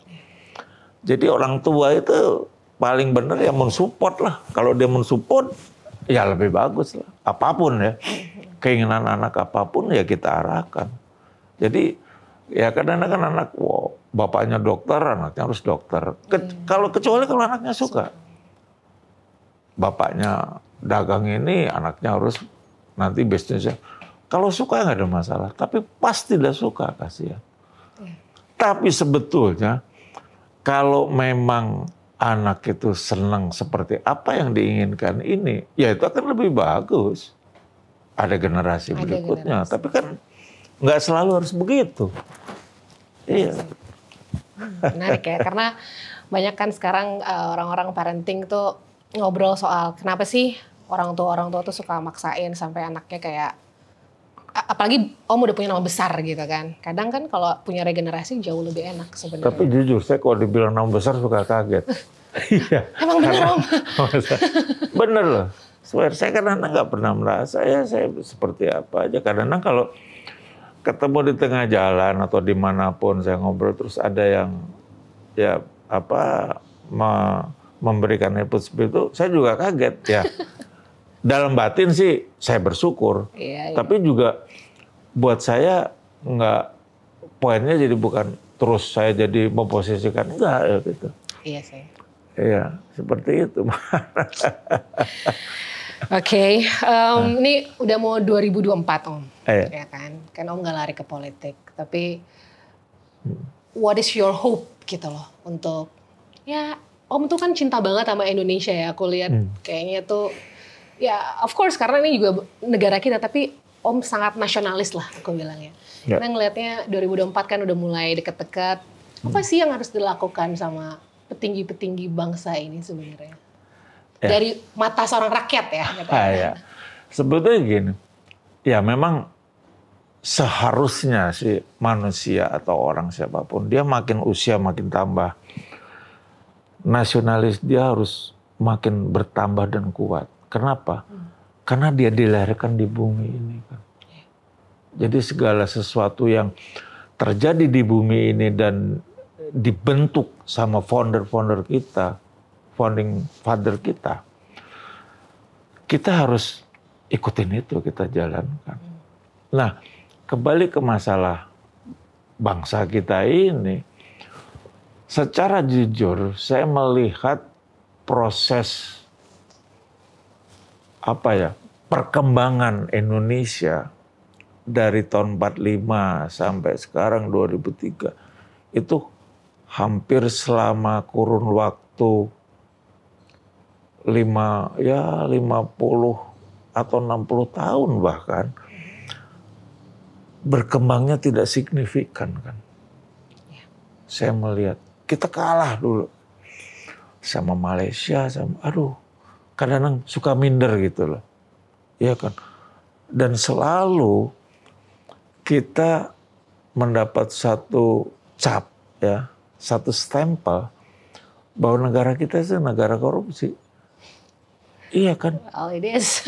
Jadi orang tua itu paling benar ya mensupport lah. Kalau dia mensupport ya lebih bagus lah. Apapun ya. Keinginan anak apapun ya kita arahkan. Jadi ya kadang-kadang anak, bapaknya dokter, anaknya harus dokter. Kecuali kalau anaknya suka. Bapaknya dagang ini, anaknya harus nanti bisnisnya. Kalau suka nggak ada masalah. Tapi pas tidak suka, kasihan. Tapi sebetulnya kalau memang anak itu senang seperti apa yang diinginkan ini, ya itu akan lebih bagus. Ada generasi berikutnya, tapi kan nggak selalu harus begitu. Iya. Menarik ya, karena banyak kan sekarang orang-orang parenting tuh ngobrol soal kenapa sih orang tua tuh suka maksain sampai anaknya kayak, apalagi om udah punya nama besar gitu kan. Kadang kan kalau punya regenerasi jauh lebih enak sebenarnya. Tapi jujur saya kalau dibilang nama besar suka kaget. Iya. Emang bener om? Bener loh. Saya kadang-kadang nggak pernah merasa ya saya seperti apa aja. Kadang-kadang kalau ketemu di tengah jalan atau dimanapun saya ngobrol terus ada yang ya memberikan input seperti itu, saya juga kaget ya. Dalam batin sih saya bersyukur, tapi juga buat saya nggak, poinnya jadi bukan terus saya jadi memposisikan, enggak ya gitu. Iya sih. Iya seperti itu. Oke, ini udah mau 2024 om, ya kan? Kan om nggak lari ke politik, tapi what is your hope gitu loh untuk, ya om tuh kan cinta banget sama Indonesia ya, aku lihat kayaknya tuh, ya of course karena ini juga negara kita, tapi om sangat nasionalis lah aku bilangnya. Kita ngelihatnya 2024 kan udah mulai deket-deket, apa sih yang harus dilakukan sama petinggi-petinggi bangsa ini sebenarnya? Dari mata seorang rakyat ya. Ya. Sebetulnya gini, ya memang seharusnya sih manusia atau orang siapapun, dia makin usia makin tambah, nasionalis dia harus makin bertambah dan kuat. Kenapa? Karena dia dilahirkan di bumi ini kan. Jadi segala sesuatu yang terjadi di bumi ini dan dibentuk sama founder-founder kita, founding father kita harus ikutin itu, kita jalankan. Nah, kembali ke masalah bangsa kita ini, secara jujur saya melihat proses perkembangan Indonesia dari tahun 45 sampai sekarang 2003 itu hampir selama kurun waktu 50 atau 60 tahun bahkan, berkembangnya tidak signifikan kan. Saya melihat kita kalah dulu sama Malaysia, kadang-kadang suka minder gitu loh. Iya kan. Dan selalu kita mendapat satu cap ya, satu stempel bahwa negara kita itu negara korupsi. Iya kan? All it is.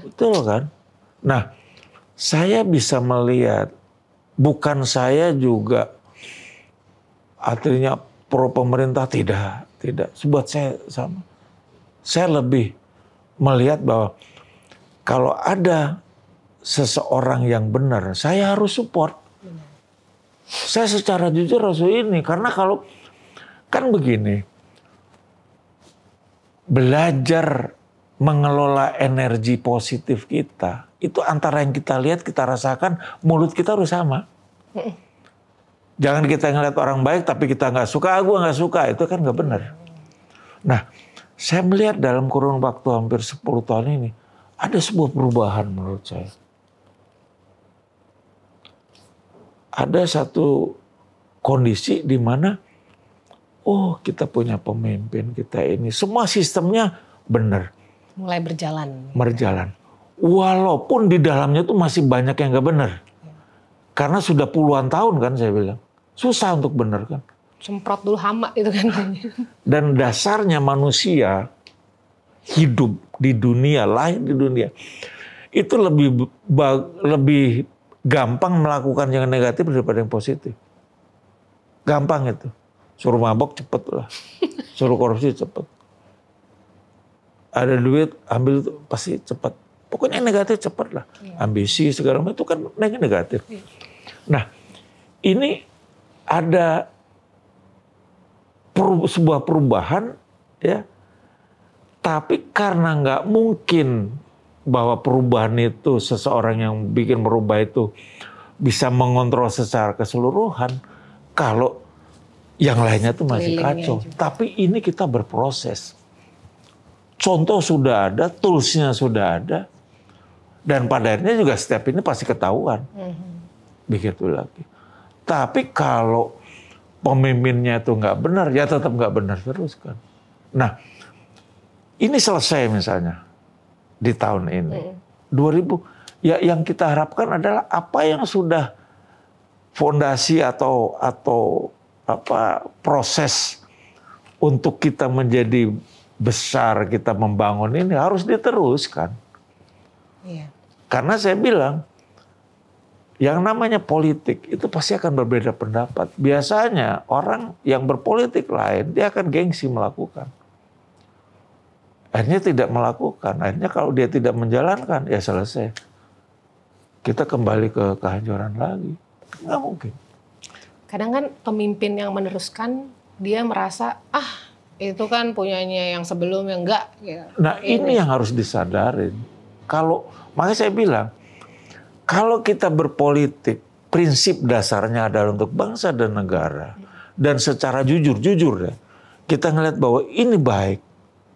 Betul kan? Nah, saya bisa melihat, bukan saya juga artinya pro pemerintah, tidak. Tidak. Buat saya sama. Saya lebih melihat bahwa kalau ada seseorang yang benar, saya harus support. Saya secara jujur harus ini. Karena kalau, kan begini, belajar mengelola energi positif kita, itu antara yang kita lihat, kita rasakan, mulut kita harus sama. Jangan kita ngeliat orang baik tapi kita nggak suka, gue nggak suka, itu kan nggak benar. Nah, saya melihat dalam kurun waktu hampir 10 tahun ini, ada sebuah perubahan menurut saya. Ada satu kondisi di mana, oh kita punya pemimpin, kita ini, semua sistemnya benar. Mulai berjalan. Berjalan. Walaupun di dalamnya tuh masih banyak yang nggak benar. Karena sudah puluhan tahun kan saya bilang. Susah untuk benar kan. Semprot dulu hama itu kan. Dan dasarnya manusia hidup di dunia, lahir di dunia. Itu lebih gampang melakukan yang negatif daripada yang positif. Gampang itu. Suruh mabok cepet lah. Suruh korupsi cepet. Ada duit, ambil itu pasti cepet. Pokoknya negatif cepet lah. Ambisi segala macam itu kan negatif. Nah, ini ada sebuah perubahan, ya. Tapi karena nggak mungkin bahwa perubahan itu seseorang yang bikin merubah itu bisa mengontrol secara keseluruhan, kalau yang lainnya tuh masih kacau. Tapi ini kita berproses. Contoh sudah ada, toolsnya sudah ada. Dan pada akhirnya juga step ini pasti ketahuan. Begitu lagi. Tapi kalau pemimpinnya itu nggak benar, ya tetap nggak benar terus kan. Nah, ini selesai misalnya di tahun ini. 2000, ya yang kita harapkan adalah apa yang sudah fondasi atau apa proses untuk kita menjadi besar, kita membangun ini harus diteruskan. Iya. Karena saya bilang, yang namanya politik itu pasti akan berbeda pendapat. Biasanya orang yang berpolitik lain, dia akan gengsi melakukan. Akhirnya tidak melakukan. Akhirnya kalau dia tidak menjalankan, ya selesai. Kita kembali ke kehancuran lagi. Nggak mungkin. Kadang kan pemimpin yang meneruskan, dia merasa, itu kan punyanya yang sebelumnya enggak. Gitu. Nah ini yang harus disadarin. Makanya saya bilang, kalau kita berpolitik, prinsip dasarnya adalah untuk bangsa dan negara. Dan secara jujur ya, kita ngelihat bahwa ini baik,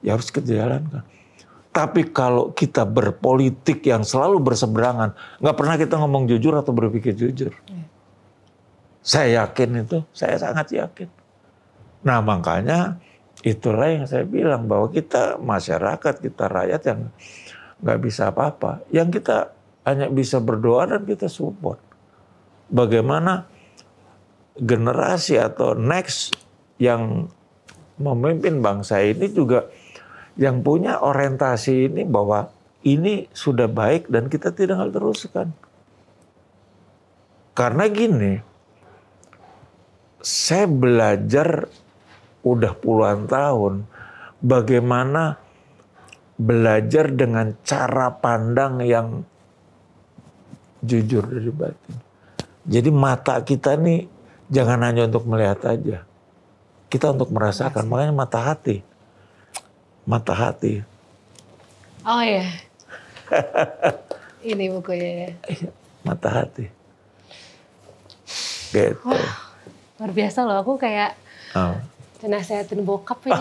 ya harus kita jalankan. Tapi kalau kita berpolitik yang selalu berseberangan, nggak pernah kita ngomong jujur atau berpikir jujur. Saya yakin itu, saya sangat yakin. Nah makanya itulah yang saya bilang, bahwa kita masyarakat, kita rakyat yang nggak bisa apa-apa. Yang kita hanya bisa berdoa dan kita support. Bagaimana generasi atau next yang memimpin bangsa ini juga yang punya orientasi ini bahwa ini sudah baik dan kita tidak harus teruskan. Karena gini, saya belajar udah puluhan tahun bagaimana belajar dengan cara pandang yang jujur dari batin. Jadi mata kita nih jangan hanya untuk melihat aja. Kita untuk merasakan, makanya mata hati. Mata hati. Oh ya. Ini bukunya ya. Mata hati. Gitu. Wah, luar biasa loh, aku kayak nasehatin bokap ya.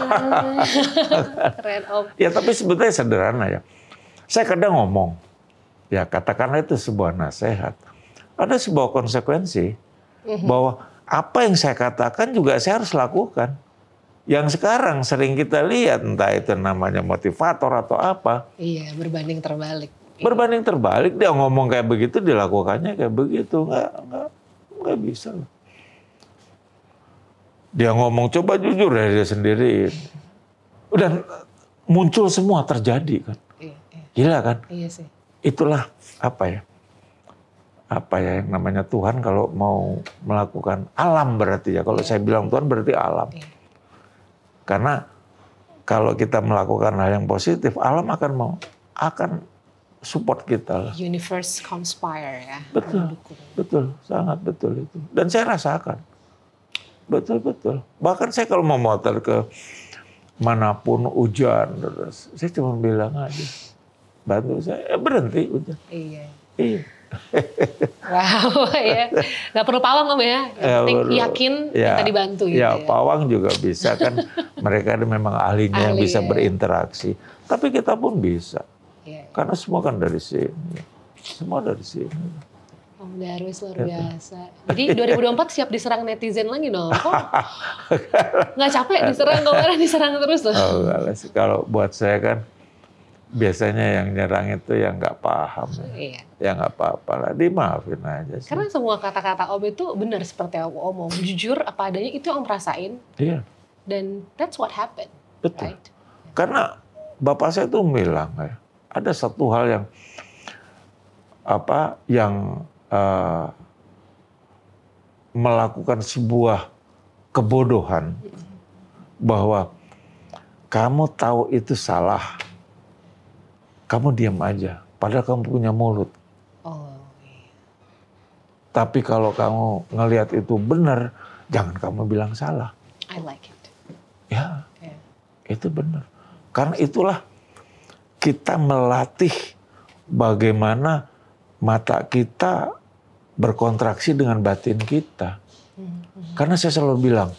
Keren Om. Ya tapi sebetulnya sederhana ya. Saya kadang ngomong, ya katakanlah itu sebuah nasihat. Ada sebuah konsekuensi bahwa apa yang saya katakan juga saya harus lakukan. Yang sekarang sering kita lihat, entah itu namanya motivator atau apa. Iya, berbanding terbalik. Berbanding terbalik, dia ngomong kayak begitu, dilakukannya kayak begitu. Nggak bisa. Dia ngomong, coba jujur ya dia sendiri. Dan muncul semua terjadi kan. Iya. Gila kan? Iya sih. Itulah apa ya yang namanya Tuhan kalau mau melakukan alam berarti ya. Kalau saya bilang Tuhan berarti alam. Iya. Karena kalau kita melakukan hal yang positif, alam akan support kita lah. Universe conspire ya. Betul, sangat betul itu. Dan saya rasakan, betul. Bahkan saya kalau mau motor ke manapun hujan, saya cuma bilang aja, bantu saya, berhenti hujan. Iya. Wow, ya. Nggak perlu pawang Om ya. Yang penting yakin kita dibantu gitu ya. Pawang juga bisa kan. Mereka memang ahlinya yang bisa berinteraksi. Tapi kita pun bisa. Karena semua kan dari sini. Semua dari sini. Om Darwis luar biasa. Jadi 2024 siap diserang netizen lagi dong. Kok nggak capek diserang, kemarin diserang terus tuh. Oh, kalau buat saya kan biasanya yang nyerang itu yang nggak paham. Ya nggak apa-apa lah, dimaafin aja sih. Karena semua kata-kata Om itu benar seperti yang Om ngomong. Jujur apa adanya itu yang Om rasain. Iya. Dan that's what happened. Betul. Right? Karena bapak saya tuh bilang, ada satu hal yang melakukan sebuah kebodohan bahwa kamu tahu itu salah, kamu diam aja, padahal kamu punya mulut. Tapi kalau kamu ngelihat itu benar, jangan kamu bilang salah. I like it. Ya, itu benar. Karena itulah kita melatih bagaimana mata kita berkontraksi dengan batin kita. Karena saya selalu bilang,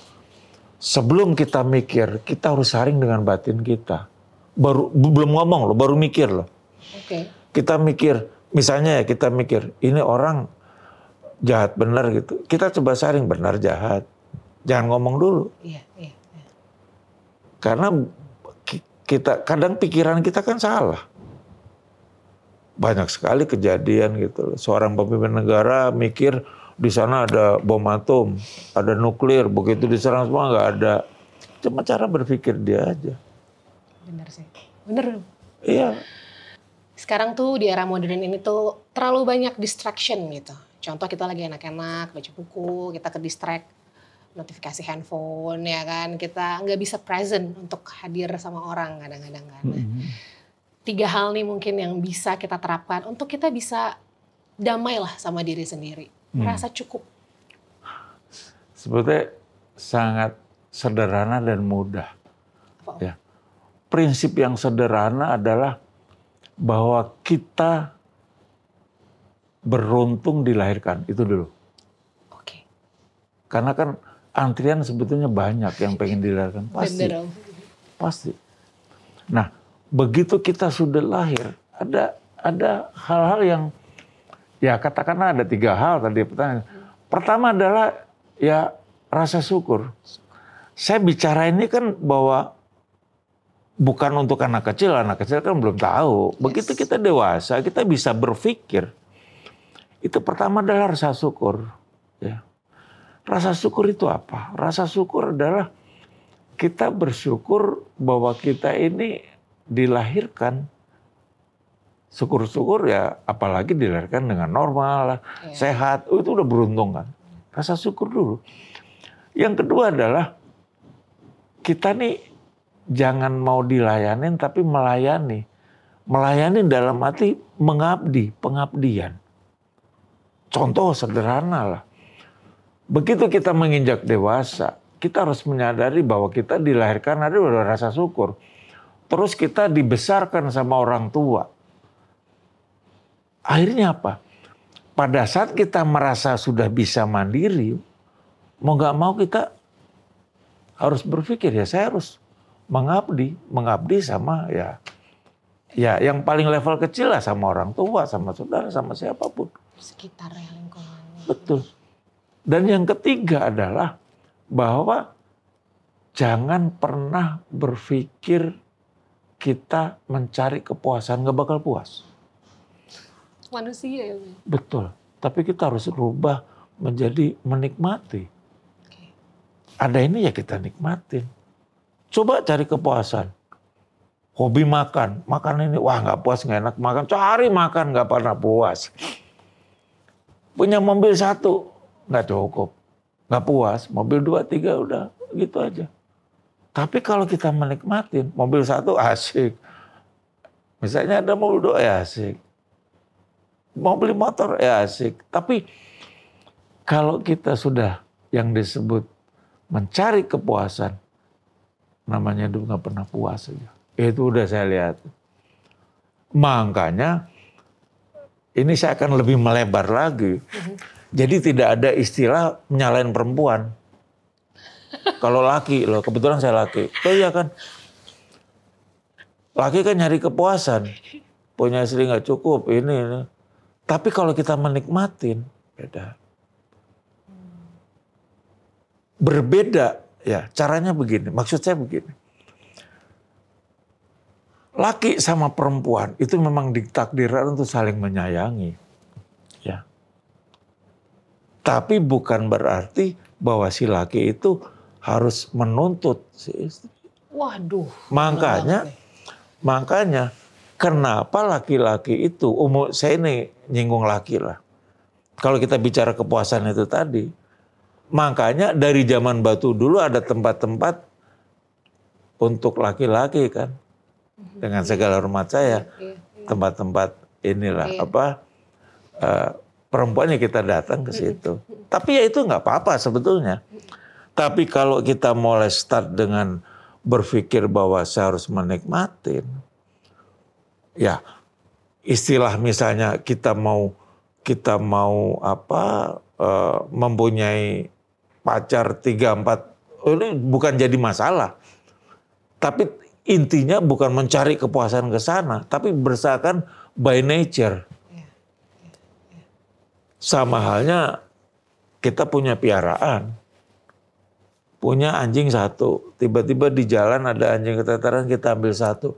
sebelum kita mikir, kita harus saring dengan batin kita. Belum ngomong loh, baru mikir loh. Kita mikir, misalnya kita mikir, ini orang jahat benar gitu. Kita coba saring benar jahat. Jangan ngomong dulu. Karena kadang pikiran kita kan salah. Banyak sekali kejadian gitu. Seorang pemimpin negara mikir di sana ada bom atom, ada nuklir, begitu diserang semua nggak ada. Cuma cara berpikir dia aja. Bener sih, bener. Iya. Sekarang tuh di era modern ini tuh terlalu banyak distraction gitu. Contoh kita lagi enak-enak baca buku, kita ke distract notifikasi handphone ya kan, kita nggak bisa present untuk hadir sama orang kadang-kadang kan. 3 hal nih mungkin yang bisa kita terapkan untuk kita bisa damai lah sama diri sendiri, merasa cukup. Sebetulnya sangat sederhana dan mudah. Ya. Prinsip yang sederhana adalah bahwa kita beruntung dilahirkan, itu dulu. Karena kan antrian sebetulnya banyak yang pengen dilahirkan, pasti. Pasti. Nah, begitu kita sudah lahir, ada hal-hal yang, ya katakanlah ada 3 hal tadi pertanyaan. Pertama adalah ya rasa syukur. Saya bicara ini kan bahwa bukan untuk anak kecil kan belum tahu. Begitu kita dewasa, kita bisa berpikir. Itu pertama adalah rasa syukur. Ya. Rasa syukur itu apa? Rasa syukur adalah kita bersyukur bahwa kita ini dilahirkan. Syukur-syukur ya apalagi dilahirkan dengan normal, sehat. Itu udah beruntung kan. Rasa syukur dulu. Yang kedua adalah kita nih jangan mau dilayanin tapi melayani. Melayani dalam arti mengabdi, pengabdian. Contoh sederhana lah. Begitu kita menginjak dewasa, kita harus menyadari bahwa kita dilahirkan ada rasa syukur. Terus kita dibesarkan sama orang tua. Akhirnya apa? Pada saat kita merasa sudah bisa mandiri, mau gak mau kita harus berpikir ya saya harus mengabdi sama ya yang paling level kecil lah sama orang tua, sama saudara, sama siapapun. Sekitar lingkungan. Betul. Dan yang ketiga adalah bahwa jangan pernah berpikir kita mencari kepuasan, nggak bakal puas. Manusia ya. Betul. Tapi kita harus rubah menjadi menikmati. Ada ini ya kita nikmatin. Coba cari kepuasan. Hobi makan ini, wah nggak puas, nggak enak makan. Cari makan, nggak pernah puas. Punya mobil 1, nggak cukup. Nggak puas, mobil 2, 3 udah gitu aja. Tapi kalau kita menikmatin, mobil satu asik. Misalnya ada mobil dua ya asik. Mau beli motor ya asik. Tapi kalau kita sudah yang disebut mencari kepuasan, namanya hidup nggak pernah puas aja. Itu udah saya lihat. Makanya ini saya akan lebih melebar lagi. Jadi tidak ada istilah menyalahin perempuan. Kalau laki, loh kebetulan saya laki. Oh iya kan. Laki kan nyari kepuasan. Punya istri nggak cukup, ini. Tapi kalau kita menikmatin, beda. Berbeda, ya caranya begini. Maksud saya begini. Laki sama perempuan itu memang ditakdirkan untuk saling menyayangi. Ya. Tapi bukan berarti bahwa si laki itu harus menuntut si istri. Waduh. Makanya kenapa laki-laki itu, saya ini nyinggung laki lah. Kalau kita bicara kepuasan itu tadi, makanya dari zaman batu dulu ada tempat-tempat untuk laki-laki kan. Dengan segala hormat saya, tempat-tempat inilah perempuannya kita datang ke situ. Tapi ya itu nggak apa-apa sebetulnya. Tapi kalau kita mulai start dengan berpikir bahwa saya harus menikmatin, ya istilah misalnya kita mau mempunyai pacar 3-4, ini bukan jadi masalah. Tapi intinya bukan mencari kepuasan ke sana, tapi berdasarkan by nature. Sama halnya kita punya piaraan. Punya anjing satu, tiba-tiba di jalan ada anjing keteteran, kita ambil satu.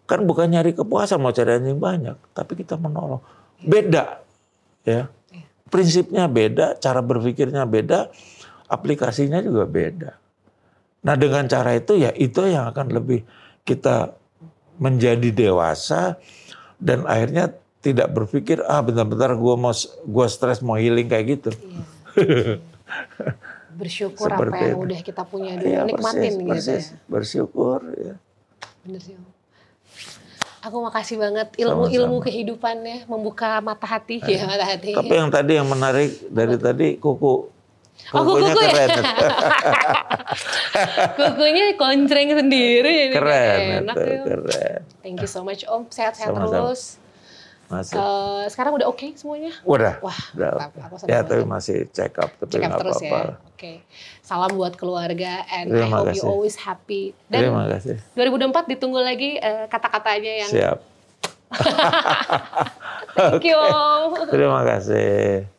Kan bukan nyari kepuasan mau cari anjing banyak, tapi kita menolong. Beda, ya. Prinsipnya beda, cara berpikirnya beda, aplikasinya juga beda. Nah dengan cara itu ya itu yang akan lebih kita menjadi dewasa dan akhirnya tidak berpikir bentar-bentar gue stres mau healing kayak gitu. Bersyukur apa yang udah kita punya dulu, nikmatin persis, gitu ya. Bersyukur ya. Bener sih. Aku makasih banget ilmu-ilmu kehidupannya, membuka mata hati ya, mata hati. Tapi yang tadi yang menarik dari tadi kukunya kuku keren. Ya? Kukunya koncreng sendiri. Keren, enak itu, ya. keren. Thank you so much Om, sehat-sehat terus. Sekarang udah oke semuanya? Udah. Wah, Aku ya tapi masih check up tapi nggak terus apa-apa. Ya. Oke. Salam buat keluarga and Terima I hope kasih. you always happy. Dan Terima kasih. 2024 ditunggu lagi kata-katanya yang Siap. Thank you Om. Terima kasih.